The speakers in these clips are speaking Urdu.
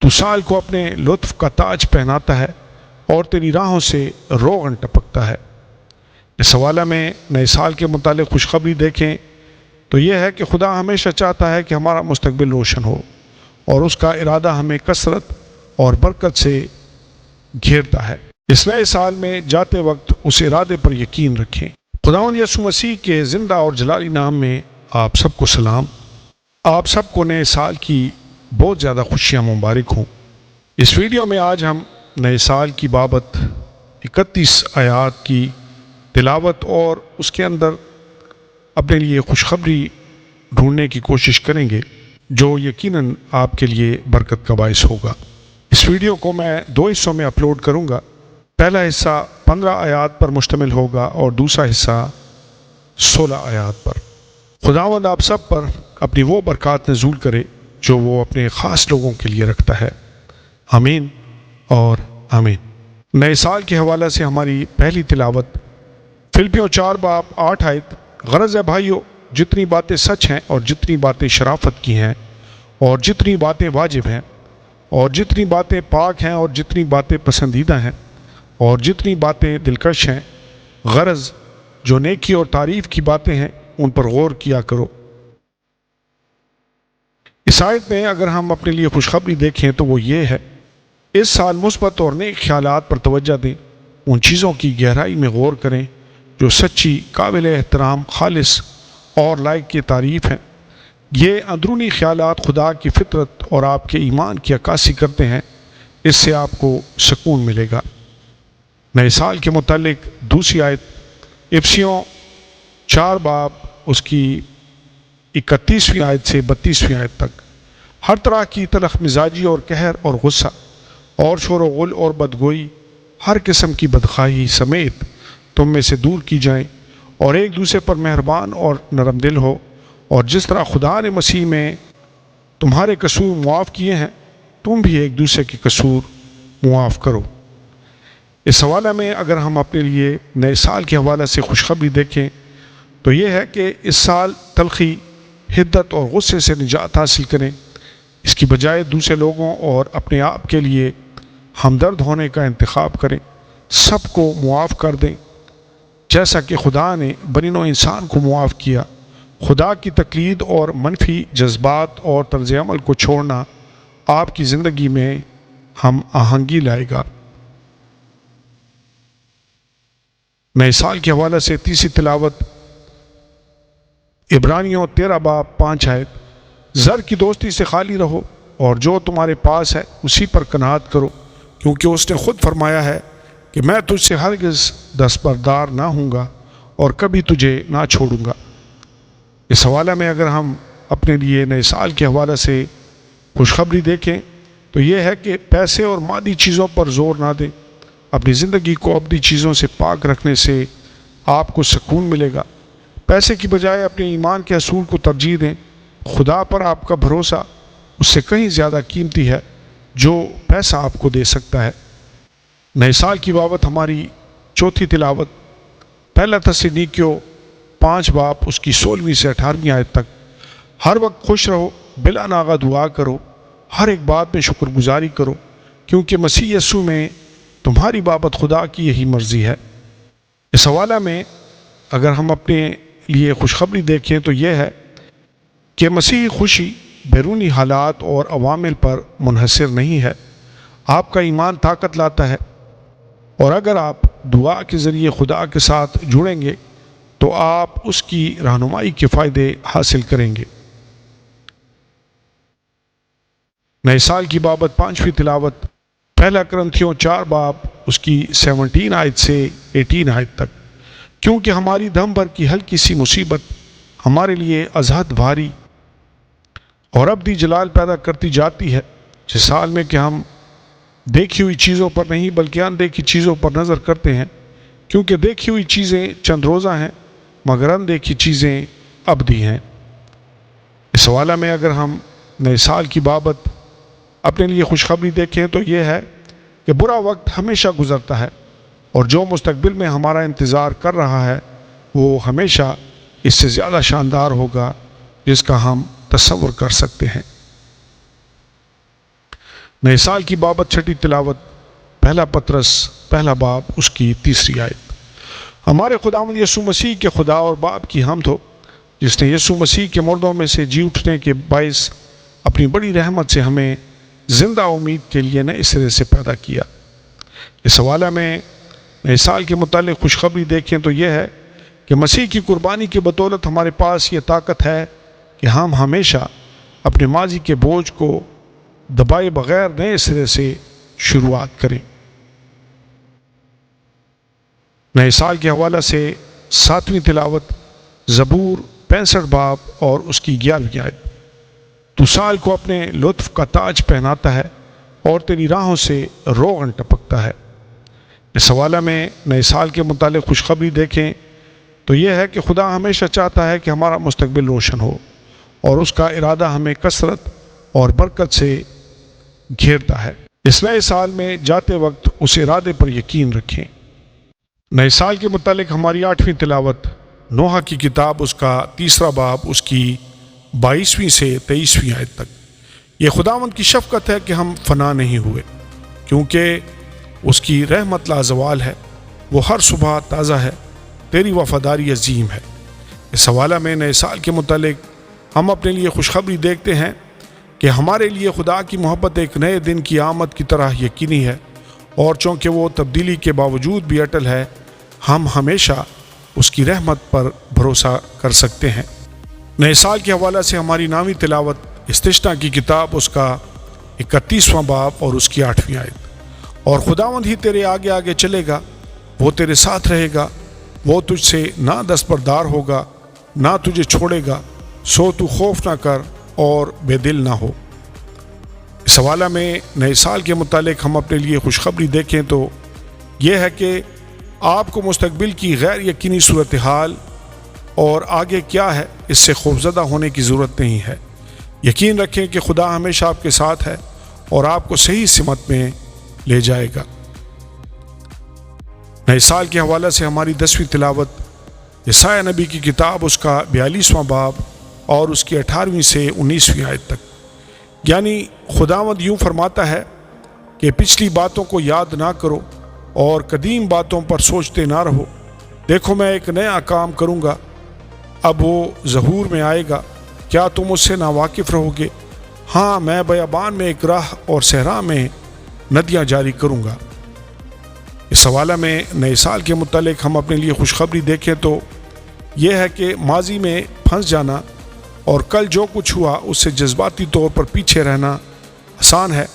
تو سال کو اپنے لطف کا تاج پہناتا ہے اور تیری راہوں سے روغن ٹپکتا ہے۔ اس حوالہ میں نئے سال کے متعلق خوشخبری دیکھیں تو یہ ہے کہ خدا ہمیشہ چاہتا ہے کہ ہمارا مستقبل روشن ہو، اور اس کا ارادہ ہمیں کثرت اور برکت سے گھیرتا ہے۔ اس نئے سال میں جاتے وقت اس ارادے پر یقین رکھیں۔ خداوند یسوع مسیح کے زندہ اور جلالی نام میں آپ سب کو سلام۔ آپ سب کو نئے سال کی بہت زیادہ خوشیاں مبارک ہوں۔ اس ویڈیو میں آج ہم نئے سال کی بابت 31 آیات کی تلاوت اور اس کے اندر اپنے لیے خوشخبری ڈھونڈنے کی کوشش کریں گے، جو یقیناً آپ کے لیے برکت کا باعث ہوگا۔ اس ویڈیو کو میں 2 حصوں میں اپلوڈ کروں گا۔ پہلا حصہ 15 آیات پر مشتمل ہوگا اور دوسرا حصہ 16 آیات پر۔ خداوند آپ سب پر اپنی وہ برکات نزول کرے جو وہ اپنے خاص لوگوں کے لیے رکھتا ہے۔ آمین اور آمین۔ نئے سال کے حوالے سے ہماری پہلی تلاوت فلپیوں 4 باب 8 آیت۔ غرض ہے بھائیو، جتنی باتیں سچ ہیں اور جتنی باتیں شرافت کی ہیں اور جتنی باتیں واجب ہیں اور جتنی باتیں پاک ہیں اور جتنی باتیں پسندیدہ ہیں اور جتنی باتیں دلکش ہیں، غرض جو نیکی اور تعریف کی باتیں ہیں ان پر غور کیا کرو۔ اس آیت میں اگر ہم اپنے لیے خوشخبری دیکھیں تو وہ یہ ہے، اس سال مثبت اور نیک خیالات پر توجہ دیں، ان چیزوں کی گہرائی میں غور کریں جو سچی، قابل احترام، خالص اور لائق کی تعریف ہیں۔ یہ اندرونی خیالات خدا کی فطرت اور آپ کے ایمان کی عکاسی کرتے ہیں، اس سے آپ کو سکون ملے گا۔ نئے سال کے متعلق دوسری آیت افسیوں 4 باب اس کی 31ویں آیت سے 32ویں آیت تک۔ ہر طرح کی تلخ مزاجی اور قہر اور غصہ اور شور و غل اور بدگوئی، ہر قسم کی بدخواہی سمیت تم میں سے دور کی جائیں، اور ایک دوسرے پر مہربان اور نرم دل ہو، اور جس طرح خدا نے مسیح میں تمہارے قصور معاف کیے ہیں، تم بھی ایک دوسرے کے قصور معاف کرو۔ اس حوالے میں اگر ہم اپنے لیے نئے سال کے حوالے سے خوشخبری دیکھیں تو یہ ہے کہ اس سال تلخی، حدت اور غصے سے نجات حاصل کریں، اس کی بجائے دوسرے لوگوں اور اپنے آپ کے لیے ہمدرد ہونے کا انتخاب کریں، سب کو معاف کر دیں جیسا کہ خدا نے بنی نوع انسان کو معاف کیا۔ خدا کی تقلید اور منفی جذبات اور طرز عمل کو چھوڑنا آپ کی زندگی میں ہم آہنگی لائے گا۔ نئے سال کے حوالے سے تیسری تلاوت عبرانیوں 13 باب 5 آیت۔ زر کی دوستی سے خالی رہو اور جو تمہارے پاس ہے اسی پر قناعت کرو، کیونکہ اس نے خود فرمایا ہے کہ میں تجھ سے ہرگز دستبردار نہ ہوں گا اور کبھی تجھے نہ چھوڑوں گا۔ اس حوالے میں اگر ہم اپنے لیے نئے سال کے حوالے سے خوشخبری دیکھیں تو یہ ہے کہ پیسے اور مادی چیزوں پر زور نہ دیں۔ اپنی زندگی کو ابدی چیزوں سے پاک رکھنے سے آپ کو سکون ملے گا۔ پیسے کی بجائے اپنے ایمان کے اصول کو ترجیح دیں۔ خدا پر آپ کا بھروسہ اس سے کہیں زیادہ قیمتی ہے جو پیسہ آپ کو دے سکتا ہے۔ نئے سال کی بابت ہماری چوتھی تلاوت پہلا تسالونیکیوں 5 باب اس کی 16ویں سے 18ویں آیت تک۔ ہر وقت خوش رہو، بلا ناغہ دعا کرو، ہر ایک بات میں شکر گزاری کرو، کیونکہ مسیح یسوع میں تمہاری بابت خدا کی یہی مرضی ہے۔ اس حوالہ میں اگر ہم اپنے لیے خوشخبری دیکھیں تو یہ ہے کہ مسیحی خوشی بیرونی حالات اور عوامل پر منحصر نہیں ہے۔ آپ کا ایمان طاقت لاتا ہے، اور اگر آپ دعا کے ذریعے خدا کے ساتھ جڑیں گے تو آپ اس کی رہنمائی کے فائدے حاصل کریں گے۔ نئے سال کی بابت 5ویں تلاوت پہلا کرنتھیوں 4 باب اس کی 17 آیت سے 18 آیت تک۔ کیونکہ ہماری دم بھر کی ہلکی سی مصیبت ہمارے لیے ازحد بھاری اور ابدی جلال پیدا کرتی جاتی ہے، جس حال میں کہ ہم دیکھی ہوئی چیزوں پر نہیں بلکہ اندیکھی چیزوں پر نظر کرتے ہیں، کیونکہ دیکھی ہوئی چیزیں چند روزہ ہیں مگر اندیکھی چیزیں ابدی ہیں۔ اس حوالہ میں اگر ہم نئے سال کی بابت اپنے لیے خوشخبری دیکھیں تو یہ ہے کہ برا وقت ہمیشہ گزرتا ہے، اور جو مستقبل میں ہمارا انتظار کر رہا ہے وہ ہمیشہ اس سے زیادہ شاندار ہوگا جس کا ہم تصور کر سکتے ہیں۔ نئے سال کی بابت چھٹی تلاوت پہلا پطرس پہلا باب اس کی 3 آیت۔ ہمارے خداوند یسوع مسیح کے خدا اور باپ کی حمد ہو، جس نے یسوع مسیح کے مردوں میں سے جی اٹھنے کے باعث اپنی بڑی رحمت سے ہمیں زندہ امید کے لیے نئے سرے سے پیدا کیا۔ اس حوالہ میں نئے سال کے متعلق خوشخبری دیکھیں تو یہ ہے کہ مسیح کی قربانی کی بدولت ہمارے پاس یہ طاقت ہے کہ ہم ہمیشہ اپنے ماضی کے بوجھ کو دبائے بغیر نئے سرے سے شروعات کریں۔ نئے سال کے حوالہ سے 7ویں تلاوت زبور 65 باب اور اس کی 11ویں آیت۔ تو سال کو اپنے لطف کا تاج پہناتا ہے اور تیری راہوں سے روغن ٹپکتا ہے۔ اس حوالہ میں نئے سال کے متعلق خوشخبری دیکھیں تو یہ ہے کہ خدا ہمیشہ چاہتا ہے کہ ہمارا مستقبل روشن ہو، اور اس کا ارادہ ہمیں کثرت اور برکت سے گھیرتا ہے۔ اس نئے سال میں جاتے وقت اس ارادے پر یقین رکھیں۔ نئے سال کے متعلق ہماری 8ویں تلاوت نوح کی کتاب اس کا 3 باب اس کی 22ویں سے 23ویں آیت تک۔ یہ خداوند کی شفقت ہے کہ ہم فنا نہیں ہوئے، کیونکہ اس کی رحمت لازوال ہے، وہ ہر صبح تازہ ہے، تیری وفاداری عظیم ہے۔ اس حوالہ میں نئے سال کے متعلق ہم اپنے لیے خوشخبری دیکھتے ہیں کہ ہمارے لیے خدا کی محبت ایک نئے دن کی آمد کی طرح یقینی ہے، اور چونکہ وہ تبدیلی کے باوجود بھی اٹل ہے، ہم ہمیشہ اس کی رحمت پر بھروسہ کر سکتے ہیں۔ نئے سال کے حوالہ سے ہماری 9ویں تلاوت استثنا کی کتاب اس کا 31واں باب اور اس کی 8ویں آیت۔ اور خداوند ہی تیرے آگے آگے چلے گا، وہ تیرے ساتھ رہے گا، وہ تجھ سے نہ دستبردار ہوگا، نہ تجھے چھوڑے گا، سو تو خوف نہ کر اور بے دل نہ ہو۔ اس حوالہ میں نئے سال کے متعلق ہم اپنے لیے خوشخبری دیکھیں تو یہ ہے کہ آپ کو مستقبل کی غیر یقینی صورتحال اور آگے کیا ہے اس سے خوفزدہ ہونے کی ضرورت نہیں ہے۔ یقین رکھیں کہ خدا ہمیشہ آپ کے ساتھ ہے اور آپ کو صحیح سمت میں لے جائے گا۔ نئے سال کے حوالہ سے ہماری 10ویں تلاوت یسایہ نبی کی کتاب اس کا 42واں باب اور اس کی 18ویں سے 19ویں آیت تک۔ یعنی خداوند یوں فرماتا ہے کہ پچھلی باتوں کو یاد نہ کرو اور قدیم باتوں پر سوچتے نہ رہو، دیکھو میں ایک نیا کام کروں گا، اب وہ ظہور میں آئے گا، کیا تم اس سے ناواقف رہو گے؟ ہاں، میں بیابان میں ایک راہ اور صحرا میں ندیاں جاری کروں گا۔ اس حوالہ میں نئے سال کے متعلق ہم اپنے لیے خوشخبری دیکھیں تو یہ ہے کہ ماضی میں پھنس جانا اور کل جو کچھ ہوا اس سے جذباتی طور پر پیچھے رہنا آسان ہے،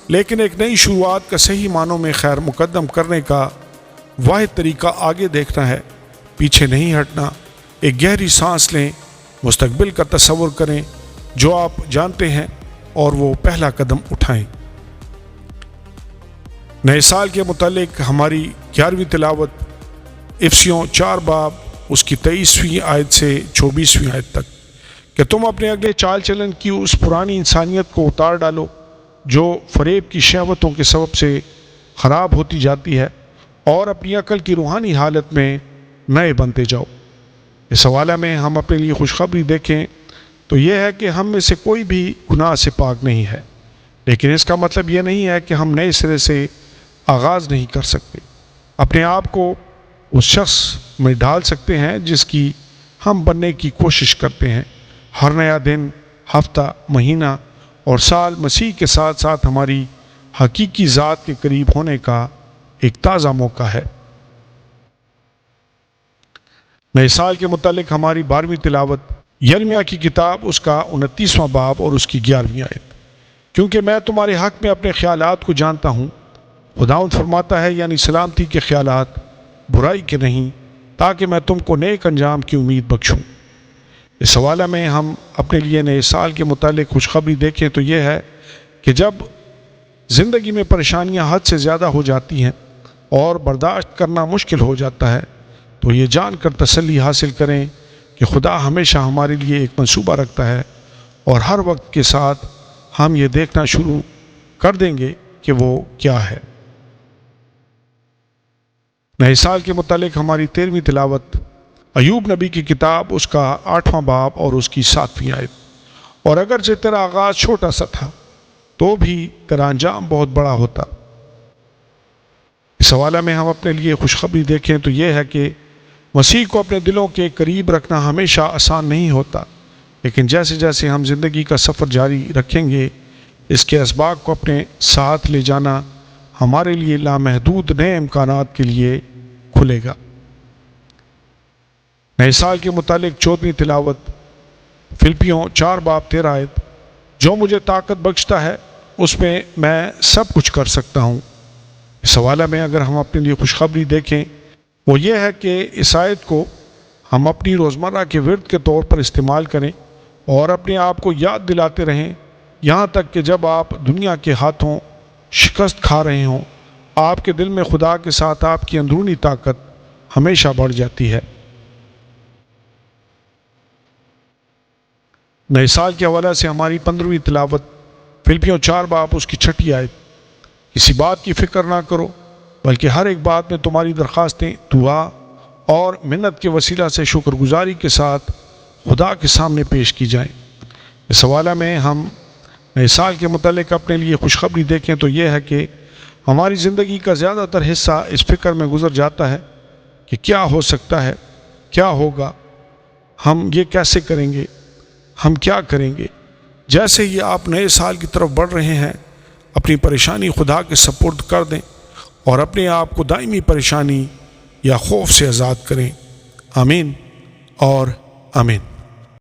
لیکن ایک نئی شروعات کا صحیح معنوں میں خیر مقدم کرنے کا واحد طریقہ آگے دیکھنا ہے، پیچھے نہیں ہٹنا۔ ایک گہری سانس لیں، مستقبل کا تصور کریں جو آپ جانتے ہیں، اور وہ پہلا قدم اٹھائیں۔ نئے سال کے متعلق ہماری 11ویں تلاوت افسیوں 4 باب اس کی 23ویں آیت سے 24ویں آیت تک کہ تم اپنے اگلے چال چلن کی اس پرانی انسانیت کو اتار ڈالو جو فریب کی شہوتوں کے سبب سے خراب ہوتی جاتی ہے، اور اپنی عقل کی روحانی حالت میں نئے بنتے جاؤ۔ اس حوالہ میں ہم اپنے لیے خوشخبری دیکھیں تو یہ ہے کہ ہم میں سے کوئی بھی گناہ سے پاک نہیں ہے، لیکن اس کا مطلب یہ نہیں ہے کہ ہم نئے سرے سے آغاز نہیں کر سکتے۔ اپنے آپ کو اس شخص میں ڈال سکتے ہیں جس کی ہم بننے کی کوشش کرتے ہیں۔ ہر نیا دن، ہفتہ، مہینہ اور سال مسیح کے ساتھ ساتھ ہماری حقیقی ذات کے قریب ہونے کا ایک تازہ موقع ہے۔ نئے سال کے متعلق ہماری 12ویں تلاوت یرمیہ کی کتاب اس کا 29واں باب اور اس کی 11ویں آیت۔ کیونکہ میں تمہارے حق میں اپنے خیالات کو جانتا ہوں، خداوند فرماتا ہے، یعنی سلامتی کے خیالات، برائی کے نہیں، تاکہ میں تم کو نیک انجام کی امید بخشوں۔ اس حوالہ میں ہم اپنے لیے نئے سال کے متعلق خوشخبری دیکھیں تو یہ ہے کہ جب زندگی میں پریشانیاں حد سے زیادہ ہو جاتی ہیں اور برداشت کرنا مشکل ہو جاتا ہے تو یہ جان کر تسلی حاصل کریں کہ خدا ہمیشہ ہمارے لیے ایک منصوبہ رکھتا ہے، اور ہر وقت کے ساتھ ہم یہ دیکھنا شروع کر دیں گے کہ وہ کیا ہے۔ نئے سال کے متعلق ہماری 13ویں تلاوت ایوب نبی کی کتاب اس کا 8واں باب اور اس کی 7ویں آیت۔ اور اگرچہ تیرا آغاز چھوٹا سا تھا تو بھی تیرا انجام بہت بڑا ہوتا۔ اس حوالہ میں ہم اپنے لیے خوشخبری دیکھیں تو یہ ہے کہ مسیح کو اپنے دلوں کے قریب رکھنا ہمیشہ آسان نہیں ہوتا، لیکن جیسے جیسے ہم زندگی کا سفر جاری رکھیں گے، اس کے اسباق کو اپنے ساتھ لے جانا ہمارے لیے لامحدود نئے امکانات کے لیے کھلے گا۔ نئے سال کے متعلق 14ویں تلاوت فلپیوں 4:13 جو مجھے طاقت بخشتا ہے اس میں سب کچھ کر سکتا ہوں۔ اس حوالہ میں اگر ہم اپنے لیے خوشخبری دیکھیں وہ یہ ہے کہ اس آیت کو ہم اپنی روزمرہ کے ورد کے طور پر استعمال کریں اور اپنے آپ کو یاد دلاتے رہیں، یہاں تک کہ جب آپ دنیا کے ہاتھوں شکست کھا رہے ہوں، آپ کے دل میں خدا کے ساتھ آپ کی اندرونی طاقت ہمیشہ بڑھ جاتی ہے۔ نئے سال کے حوالہ سے ہماری 15ویں تلاوت فلپیوں 4:6 کسی بات کی فکر نہ کرو بلکہ ہر ایک بات میں تمہاری درخواستیں دعا اور منت کے وسیلہ سے شکر گزاری کے ساتھ خدا کے سامنے پیش کی جائیں۔ اس حوالہ میں ہم نئے سال کے متعلق اپنے لیے خوشخبری دیکھیں تو یہ ہے کہ ہماری زندگی کا زیادہ تر حصہ اس فکر میں گزر جاتا ہے کہ کیا ہو سکتا ہے، کیا ہوگا، ہم یہ کیسے کریں گے، ہم کیا کریں گے۔ جیسے ہی آپ نئے سال کی طرف بڑھ رہے ہیں اپنی پریشانی خدا کے سپرد کر دیں اور اپنے آپ کو دائمی پریشانی یا خوف سے آزاد کریں۔ آمین اور آمین۔